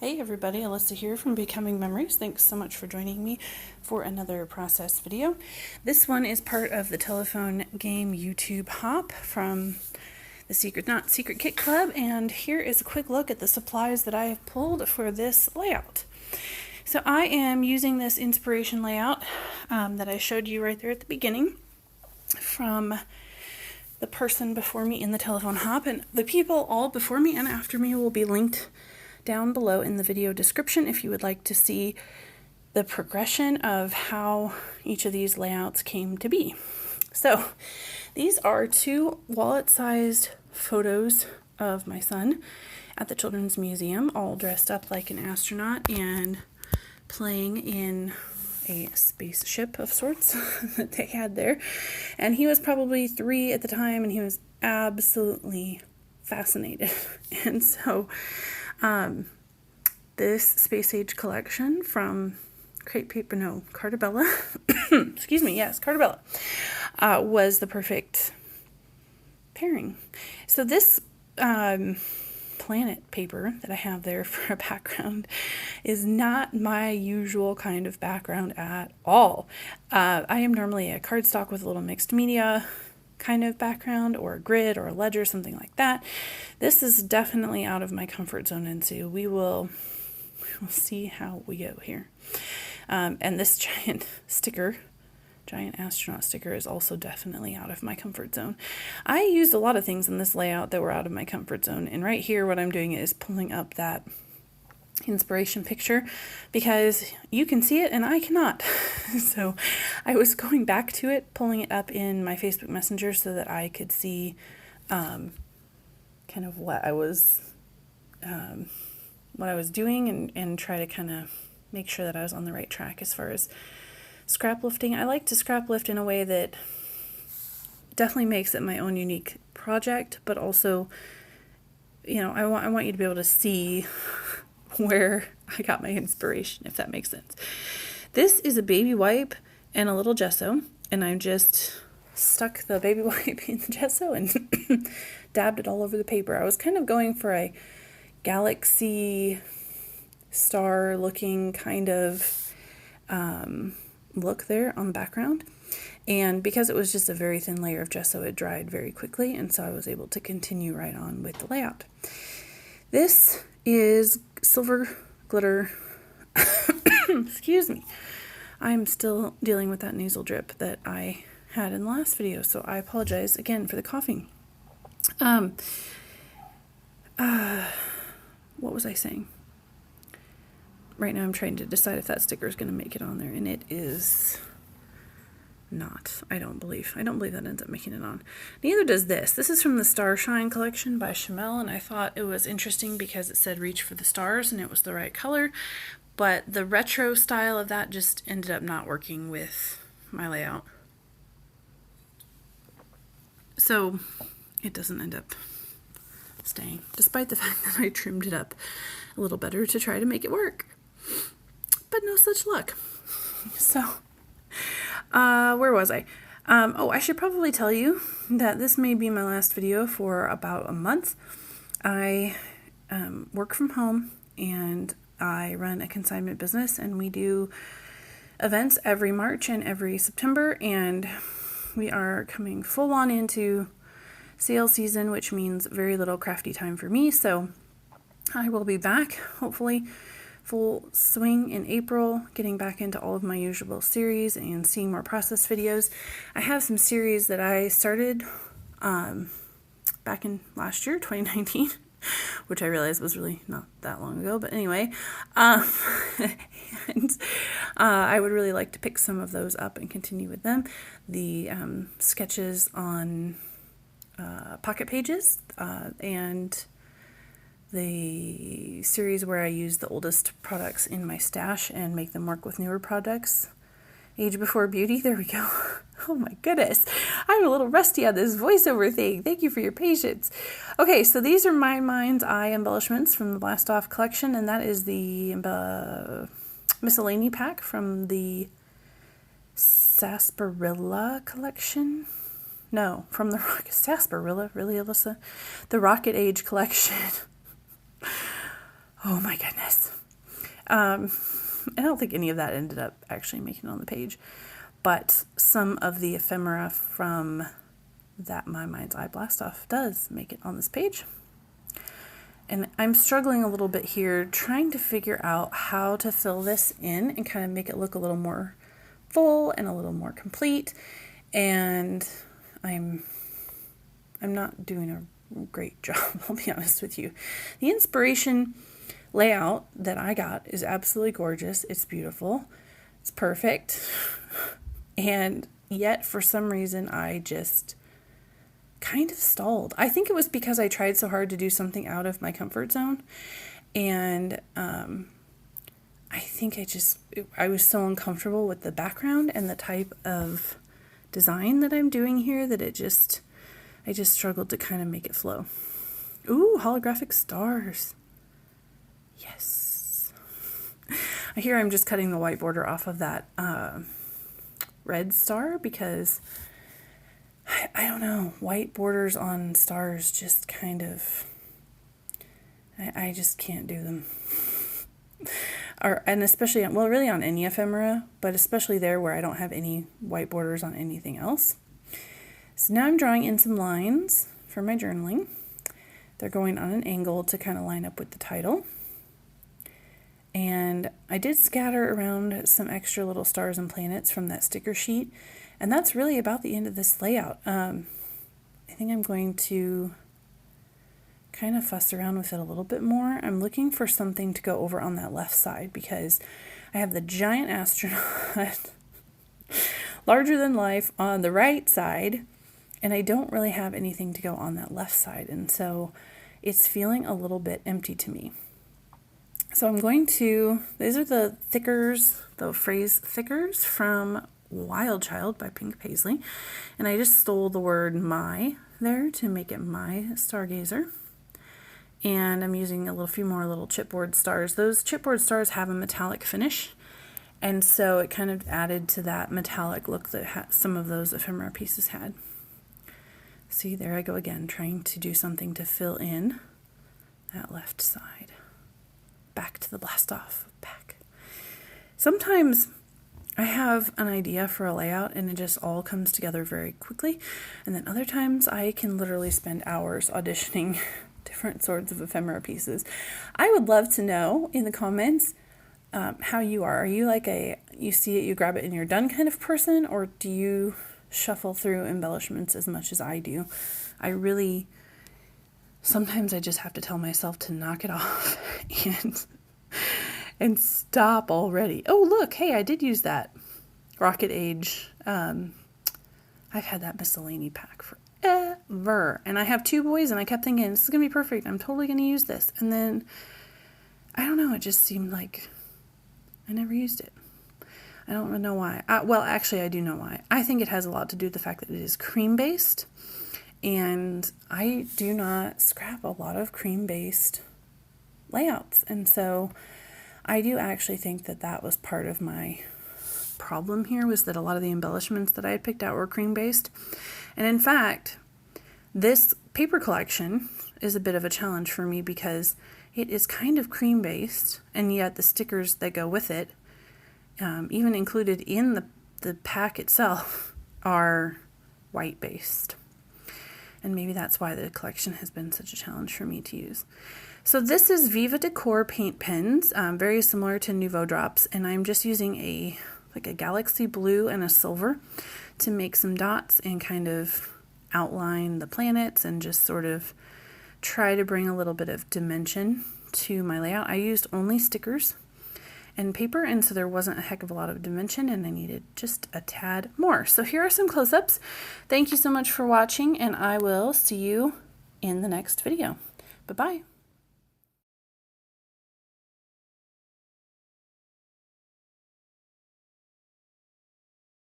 Hey everybody, Alyssa here from Becoming Memories. Thanks so much for joining me for another process video. This one is part of the telephone game YouTube hop from the Secret Not Secret Kit Club, and here is a quick look at the supplies that I have pulled for this layout. So I am using this inspiration layout that I showed you right there at the beginning from the person before me in the telephone hop, and the people all before me and after me will be linked down below in the video description if you would like to see the progression of how each of these layouts came to be. So these are two wallet-sized photos of my son at the Children's Museum, all dressed up like an astronaut and playing in a spaceship of sorts that they had there. And he was probably 3 at the time, and he was absolutely fascinated. And so this space age collection from Cartabella, excuse me, yes, Cartabella, was the perfect pairing. So this planet paper that I have there for a background is not my usual kind of background at all. I am normally a cardstock with a little mixed media kind of background, or a grid or a ledger, something like that. This is definitely out of my comfort zone, and so we will see how we go here. And this giant astronaut sticker is also definitely out of my comfort zone. I used a lot of things in this layout that were out of my comfort zone, and right here what I'm doing is pulling up that inspiration picture because you can see it and I cannot. So I was going back to it, pulling it up in my Facebook Messenger so that I could see kind of what I was doing and try to kind of make sure that I was on the right track as far as scrap lifting. I like to scrap lift in a way that definitely makes it my own unique project, but also, you know, I want you to be able to see where I got my inspiration, if that makes sense. This is a baby wipe and a little gesso, and I just stuck the baby wipe in the gesso and dabbed it all over the paper. I was kind of going for a galaxy star looking kind of look there on the background, and because it was just a very thin layer of gesso, it dried very quickly, and so I was able to continue right on with the layout. This is silver glitter. Excuse me. I'm still dealing with that nasal drip that I had in the last video, so I apologize again for the coughing. What was I saying? Right now I'm trying to decide if that sticker is going to make it on there, and it is not. I don't believe that ends up making it on. Neither does this. This is from the Starshine collection by Chamel, and I thought it was interesting because it said reach for the stars and it was the right color, but the retro style of that just ended up not working with my layout. So it doesn't end up staying, despite the fact that I trimmed it up a little better to try to make it work. But no such luck. So where was I? I should probably tell you that this may be my last video for about a month. I work from home and I run a consignment business, and we do events every March and every September, and we are coming full on into sale season, which means very little crafty time for me. So I will be back, hopefully full swing in April, getting back into all of my usual series and seeing more process videos. I have some series that I started back in last year, 2019, which I realized was really not that long ago, but anyway, and I would really like to pick some of those up and continue with them. The sketches on pocket pages and the series where I use the oldest products in my stash and make them work with newer products. Age Before Beauty, there we go. Oh my goodness, I'm a little rusty on this voiceover thing. Thank you for your patience. Okay, so these are my mind's eye embellishments from the Blast Off collection, and that is the miscellany pack from the Sarsaparilla collection. No, from the Sarsaparilla, really, Alyssa? The Rocket Age collection. Oh my goodness. I don't think any of that ended up actually making it on the page, but some of the ephemera from that My Mind's Eye Blast Off does make it on this page. And I'm struggling a little bit here, trying to figure out how to fill this in and kind of make it look a little more full and a little more complete. And I'm not doing a great job, I'll be honest with you. The inspiration layout that I got is absolutely gorgeous. It's beautiful. It's perfect. And yet, for some reason, I just kind of stalled. I think it was because I tried so hard to do something out of my comfort zone. And I think I was so uncomfortable with the background and the type of design that I'm doing here that I just struggled to kind of make it flow. Ooh, holographic stars. Yes. Here I'm just cutting the white border off of that red star because I don't know, white borders on stars just kind of, I just can't do them. And especially, well, really on any ephemera, but especially there where I don't have any white borders on anything else. So now I'm drawing in some lines for my journaling. They're going on an angle to kind of line up with the title. And I did scatter around some extra little stars and planets from that sticker sheet. And that's really about the end of this layout. I think I'm going to kind of fuss around with it a little bit more. I'm looking for something to go over on that left side because I have the giant astronaut, larger than life, on the right side. And I don't really have anything to go on that left side. And so it's feeling a little bit empty to me. So I'm going to, these are the thickers, the phrase thickers from Wild Child by Pink Paisley. And I just stole the word my there to make it my stargazer. And I'm using a few more little chipboard stars. Those chipboard stars have a metallic finish. And so it kind of added to that metallic look that some of those ephemera pieces had. See, there I go again, trying to do something to fill in that left side. Back to the blast off. Back. Sometimes I have an idea for a layout and it just all comes together very quickly. And then other times I can literally spend hours auditioning different sorts of ephemera pieces. I would love to know in the comments how you are. Are you like you see it, you grab it and you're done kind of person? Or do you shuffle through embellishments as much as I do? Sometimes I just have to tell myself to knock it off and stop already. Oh, look, hey, I did use that Rocket Age. I've had that miscellany pack forever. And I have two boys and I kept thinking, this is going to be perfect. I'm totally going to use this. And then, I don't know, it just seemed like I never used it. I don't know why. Well, actually, I do know why. I think it has a lot to do with the fact that it is cream-based. And I do not scrap a lot of cream-based layouts. And so I do actually think that that was part of my problem here, was that a lot of the embellishments that I had picked out were cream-based. And in fact, this paper collection is a bit of a challenge for me because it is kind of cream-based, and yet the stickers that go with it, even included in the pack itself, are white-based. And maybe that's why the collection has been such a challenge for me to use. So this is Viva Decor paint pens, very similar to Nouveau Drops, and I'm just using a galaxy blue and a silver to make some dots and kind of outline the planets and just sort of try to bring a little bit of dimension to my layout. I used only stickers and paper, and so there wasn't a heck of a lot of dimension, and I needed just a tad more. So here are some close-ups. Thank you so much for watching, and I will see you in the next video. Bye-bye.